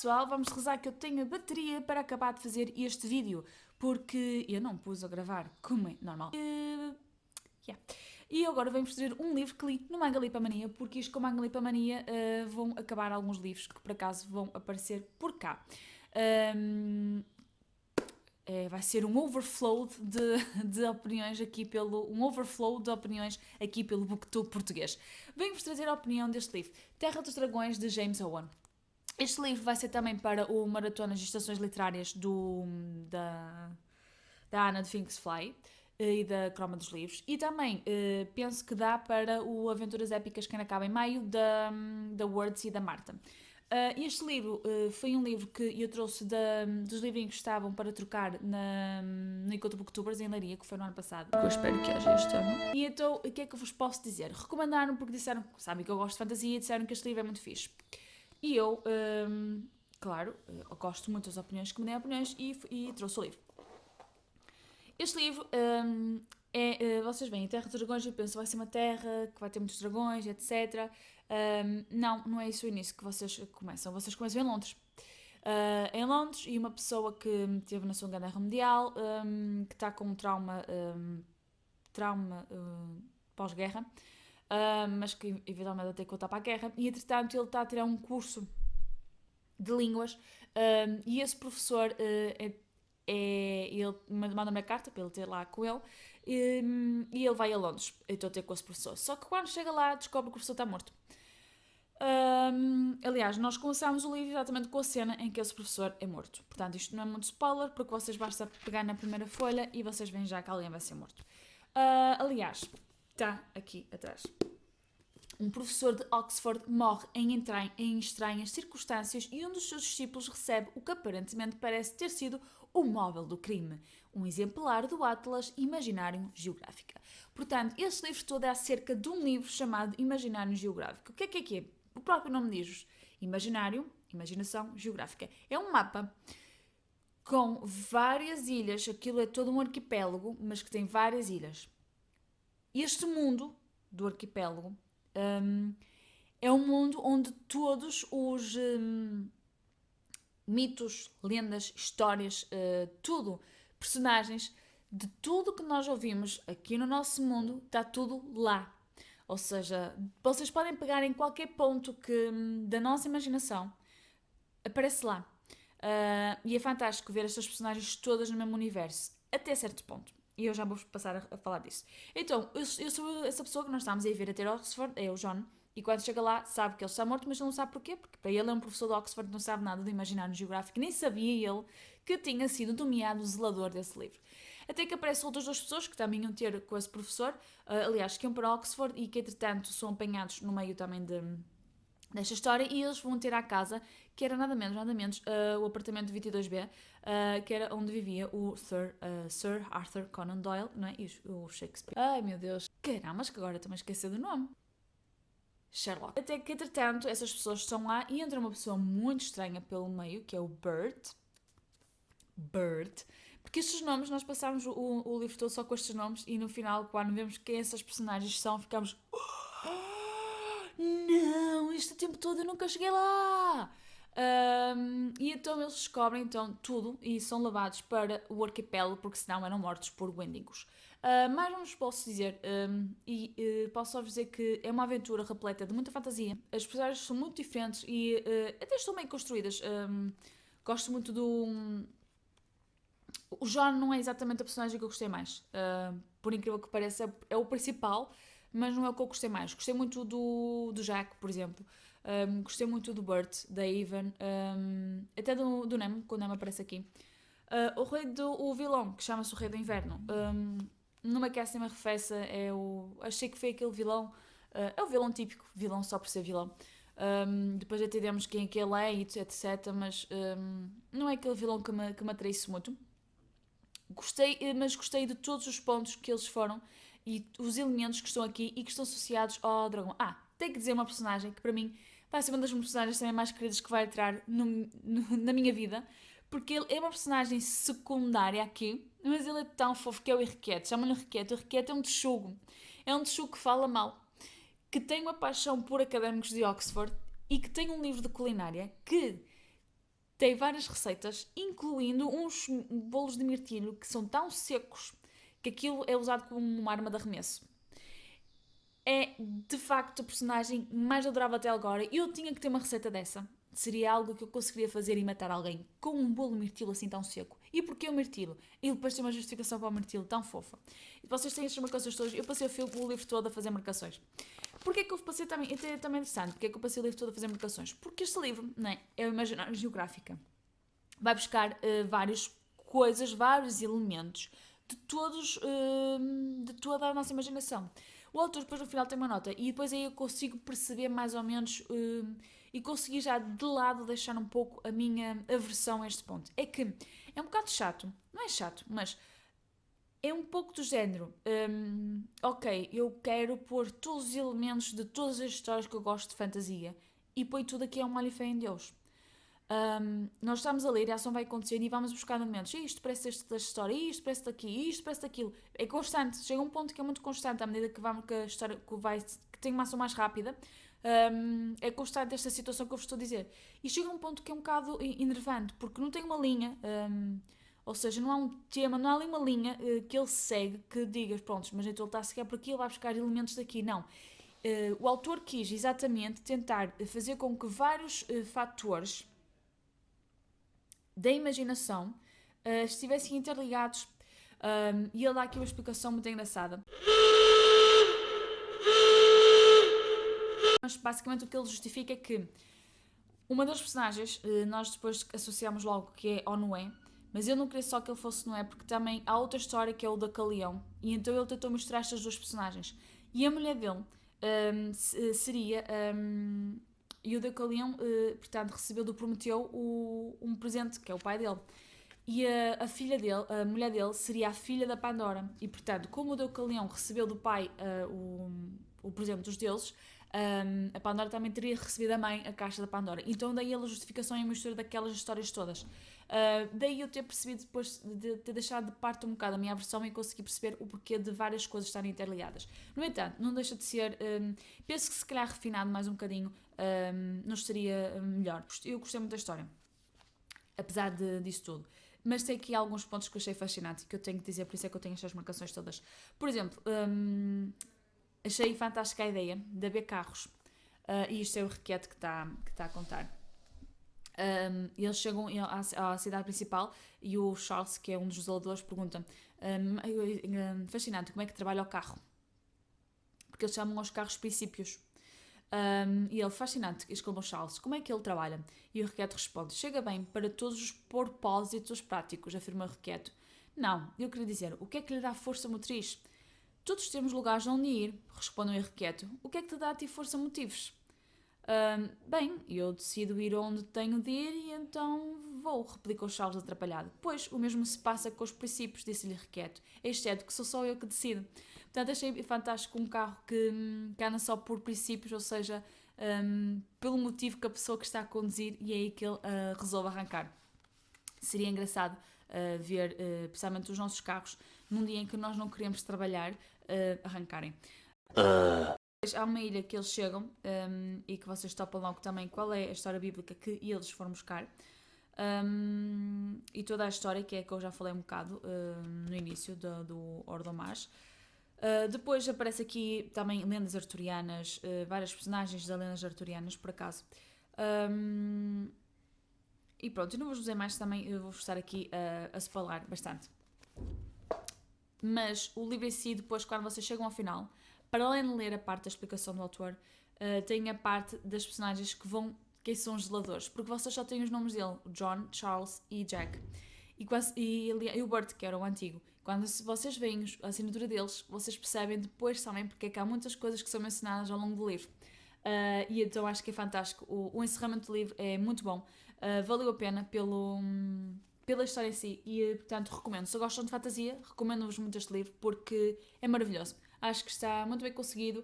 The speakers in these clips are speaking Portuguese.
pessoal, vamos rezar que eu tenha bateria para acabar de fazer este vídeo, porque eu não pus a gravar, como é normal. E agora vamos fazer um livro que li no Manga Lipomania, porque isto com Manga Lipomania vão acabar alguns livros que por acaso vão aparecer por cá. Vai ser um overflow de opiniões aqui pelo Booktube português. Venho-vos trazer a opinião deste livro, Terra dos Dragões, de James Owen. Este livro vai ser também para o Maratona de Estações Literárias da Ana de Finks Fly e da Croma dos Livros. E também penso que dá para o Aventuras Épicas que ainda acaba em maio, da Words e da Marta. Este livro foi um livro que eu trouxe dos livrinhos que estavam para trocar no Encontro Booktubers em Leiria, que foi no ano passado. Que eu espero que haja este ano. E então, o que é que eu vos posso dizer? Recomendaram porque disseram, sabem que eu gosto de fantasia e disseram que este livro é muito fixe. E eu, claro, eu gosto muito das opiniões que me deem opiniões e trouxe o livro. Este livro vocês veem, a Terra dos Dragões, eu penso vai ser uma terra que vai ter muitos dragões, etc. Não é isso o início que vocês começam. Vocês começam em Londres. Em Londres, e uma pessoa que teve na Segunda Guerra Mundial, que está com um trauma pós-guerra, mas que eventualmente vai ter que voltar para a guerra, e entretanto ele está a tirar um curso de línguas, e esse professor ele manda-me a carta para ele ter lá com ele, e ele vai a Londres, então ter com esse professor. Só que quando chega lá descobre que o professor está morto. Aliás, nós começámos o livro exatamente com a cena em que esse professor é morto. Portanto, isto não é muito spoiler, porque vocês basta pegar na primeira folha e vocês veem já que alguém vai ser morto. Aliás, está aqui atrás. Um professor de Oxford morre em estranhas circunstâncias e um dos seus discípulos recebe o que aparentemente parece ter sido o móvel do crime, um exemplar do Atlas Imaginário Geográfica. Portanto, este livro todo é acerca de um livro chamado Imaginário Geográfico. O que é que é? O próprio nome diz Imaginário, Imaginação Geográfica. É um mapa com várias ilhas, aquilo é todo um arquipélago, mas que tem várias ilhas. Este mundo do arquipélago é um mundo onde todos os mitos, lendas, histórias, tudo, personagens, de tudo que nós ouvimos aqui no nosso mundo, está tudo lá. Ou seja, vocês podem pegar em qualquer ponto da nossa imaginação, aparece lá. E é fantástico ver estas personagens todas no mesmo universo, até certo ponto. E eu já vou passar a falar disso. Então, eu sou essa pessoa que nós estamos a ir ver até Oxford, é o John, e quando chega lá sabe que ele está morto, mas ele não sabe porquê, porque para ele é um professor de Oxford, não sabe nada do Imaginário Geográfico, nem sabia ele que tinha sido nomeado zelador desse livro. Até que aparecem outras duas pessoas que também iam ter com esse professor, aliás, que iam para Oxford e que entretanto são apanhados no meio também desta história, e eles vão ter à casa, que era nada menos, o apartamento 22B, que era onde vivia o Sir Arthur Conan Doyle, não é? E o Shakespeare. Ai meu Deus, caramba, mas que agora estou-me a esquecer do nome. Sherlock. Até que, entretanto, essas pessoas estão lá e entra uma pessoa muito estranha pelo meio, que é o Bert. Porque estes nomes, nós passámos o livro todo só com estes nomes e no final, quando vemos quem essas personagens são, ficamos... Não, este tempo todo eu nunca cheguei lá! E então eles descobrem então tudo e são levados para o arquipélago porque senão eram mortos por Wendigos. Mas não vos posso dizer, posso só dizer que é uma aventura repleta de muita fantasia. As personagens são muito diferentes e até estão bem construídas. Gosto muito do... O John não é exatamente a personagem que eu gostei mais. Por incrível que pareça, é o principal, mas não é o que eu gostei mais. Gostei muito do Jack, por exemplo. Gostei muito do Bert, da Even, até do Nemo, quando o Nemo aparece aqui. O vilão, que chama-se o Rei do Inverno, não me aquece nem me arrefeça, achei que foi aquele vilão, é o vilão típico, vilão só por ser vilão. Depois entendemos quem é que ele é, etc, mas não é aquele vilão que me atraísse muito. Mas gostei de todos os pontos que eles foram e os elementos que estão aqui e que estão associados ao dragão. Tenho que dizer uma personagem que para mim vai ser uma das personagens também mais queridas que vai entrar na minha vida, porque ele é uma personagem secundária aqui, mas ele é tão fofo, que é o Henriquete. Chamam-lhe Henriquete. O Henriquete é um texugo. É um texugo que fala mal, que tem uma paixão por académicos de Oxford e que tem um livro de culinária que tem várias receitas, incluindo uns bolos de mirtilho que são tão secos que aquilo é usado como uma arma de arremesso. É, de facto, a personagem mais adorável até agora. Eu tinha que ter uma receita dessa. Seria algo que eu conseguiria fazer e matar alguém com um bolo de mirtilo assim tão seco. E porquê o mirtilo? E depois tem uma justificação para o mirtilo tão fofa. E vocês têm estas marcações todas. Eu passei o livro todo a fazer marcações. Porquê que eu passei também? É também interessante. Porquê que eu passei o livro todo a fazer marcações? Porque este livro, não é? É o Imaginário Geográfica. Vai buscar várias coisas, vários elementos de de toda a nossa imaginação. O autor depois no final tem uma nota e depois aí eu consigo perceber mais ou menos e consegui já de lado deixar um pouco a minha aversão a este ponto. É que é um bocado chato, não é chato, mas é um pouco do género. Ok, eu quero pôr todos os elementos de todas as histórias que eu gosto de fantasia e põe tudo aqui a um olho e fé em Deus. Nós estamos a ler, a ação vai acontecendo e vamos buscar elementos. Isto parece desta história, isto parece daqui, isto parece daquilo. É constante, chega a um ponto que é muito constante à medida que, vamos, que a história que tem uma ação mais rápida. É constante esta situação que eu vos estou a dizer. E chega a um ponto que é um bocado enervante, porque não tem uma linha, ou seja, não há um tema, não há ali uma linha que ele segue que digas, pronto, mas então ele está a seguir por aqui, ele vai buscar elementos daqui. Não. O autor quis exatamente tentar fazer com que vários fatores da imaginação estivessem interligados e ele dá aqui uma explicação muito engraçada. Mas basicamente o que ele justifica é que uma das personagens, nós depois associamos logo que é ao Noé, mas eu não queria só que ele fosse Noé, porque também há outra história que é o da Caleão, e então ele tentou misturar estas duas personagens. E a mulher dele seria... e o Deucalião, portanto, recebeu do Prometeu um presente, que é o pai dele. E a filha dele, a mulher dele, seria a filha da Pandora. E, portanto, como o Deucalião recebeu do pai o presente dos deuses, a Pandora também teria recebido da mãe a caixa da Pandora. Então, daí a justificação e a mistura daquelas histórias todas. Daí eu ter percebido, depois de ter deixado de parte um bocado a minha versão e consegui perceber o porquê de várias coisas estarem interligadas. No entanto, não deixa de ser, penso que se calhar refinado mais um bocadinho, não estaria melhor. Eu gostei muito da história, apesar disso tudo. Mas tem aqui alguns pontos que eu achei fascinantes e que eu tenho que dizer, por isso é que eu tenho estas marcações todas. Por exemplo, achei fantástica a ideia de haver carros. E isto é o Requete que está a contar. Eles chegam à cidade principal e o Charles, que é um dos zeladores, pergunta fascinante, como é que trabalha o carro? Porque eles chamam aos carros princípios. E ele, fascinante, exclama o Charles, como é que ele trabalha? E o Requeto responde, chega bem para todos os propósitos práticos, afirma o Requeto. Não, eu queria dizer, o que é que lhe dá força motriz? Todos temos lugares onde ir, responde o Henriqueto. O que é que te dá a ti força motivos? Bem, eu decido ir onde tenho de ir e então vou, replicou Charles atrapalhado. Pois, o mesmo se passa com os princípios, disse-lhe Requeto, exceto que sou só eu que decido. Portanto, achei fantástico um carro que anda só por princípios, ou seja, pelo motivo que a pessoa que está a conduzir e é aí que ele resolve arrancar. Seria engraçado ver, precisamente os nossos carros, num dia em que nós não queremos trabalhar, arrancarem. Há uma ilha que eles chegam e que vocês topam logo também qual é a história bíblica que eles foram buscar. E toda a história, que é que eu já falei um bocado no início do Ordomas. Depois aparece aqui também lendas arturianas, várias personagens das lendas arturianas, por acaso. E pronto, eu não vou dizer mais também, eu vou estar aqui a spoiler bastante. Mas o livro em si, depois, quando vocês chegam ao final, para além de ler a parte da explicação do autor, tem a parte das personagens quem são os zeladores, porque vocês só têm os nomes dele, John, Charles e Jack. E o Bert, que era o antigo. Quando vocês veem a assinatura deles, vocês percebem depois também porque é que há muitas coisas que são mencionadas ao longo do livro. E então acho que é fantástico. O encerramento do livro é muito bom. Valeu a pena pela história em si e, portanto, recomendo. Se gostam de fantasia, recomendo-vos muito este livro porque é maravilhoso. Acho que está muito bem conseguido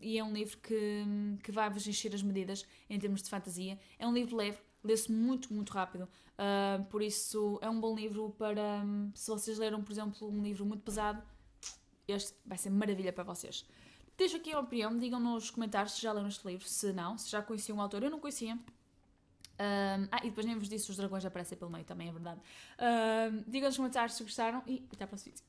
e é um livro que vai-vos encher as medidas em termos de fantasia. É um livro leve, lê-se muito, muito rápido. Por isso, é um bom livro para... se vocês leram, por exemplo, um livro muito pesado, este vai ser maravilha para vocês. Deixo aqui a opinião, digam nos comentários se já leram este livro, se não, se já conheciam o autor. Eu não conhecia. E depois nem vos disse, os dragões aparecem pelo meio, também é verdade. Digam nos comentários se gostaram e até à próxima vídeo.